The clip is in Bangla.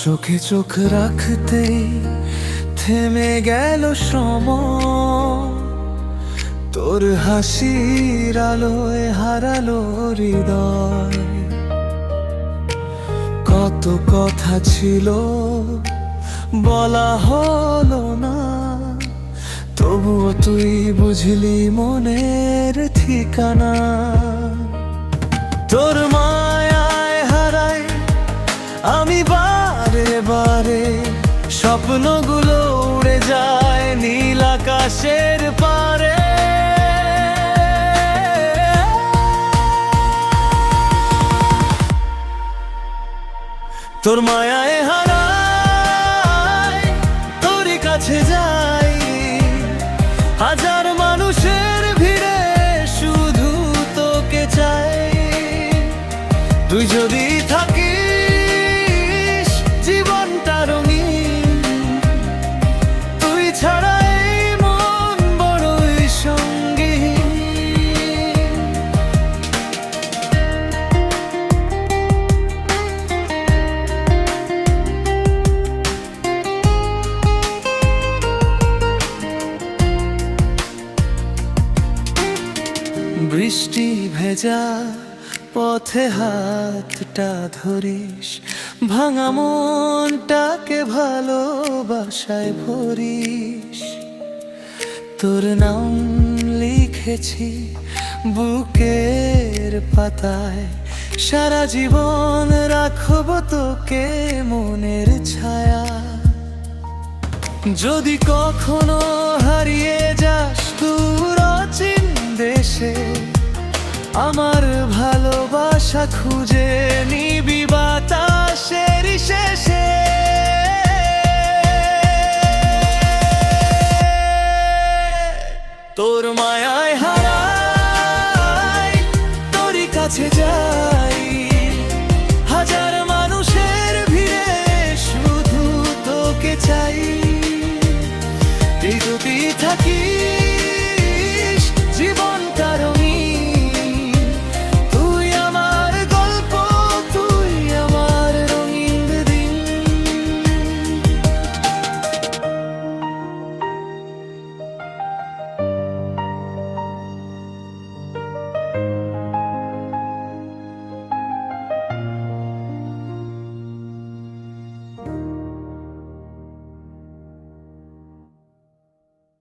চোখে চোখ রাখতেই থেমে গেল সময়, তোর হাসির আলোয় হারালো হৃদয়। কত কথা ছিল বলা হলো না, তবুও তুই বুঝলি মনের ঠিকানা। তোর মায়ায় হারাই আমি বারে বারে, স্বপ্নগুলো উড়ে যায় নীল আকাশের পারে। তোর মায়ায় হারাই, তোরই কাছে যাই, হাজার মানুষের ভিড়ে শুধু তোকে চাই। তুই যদি থাকিস জীবনটা রঙিন, তুই ছাড়া এই মন বড়ই সঙ্গীন। বৃষ্টি ভেজা পথে হাতটা ধরিস, ভাঙা মনটাকে ভালোবাসায় ভরিস। তোর নাম লিখেছি বুকের পাতায়, সারা জীবন রাখব তোকে মনের ছায়া। যদি কখনো হারিয়ে যাস দূর অচিন দেশে, আমার ভালোবাসা খুঁজে নিবি বাতাসের শেষে।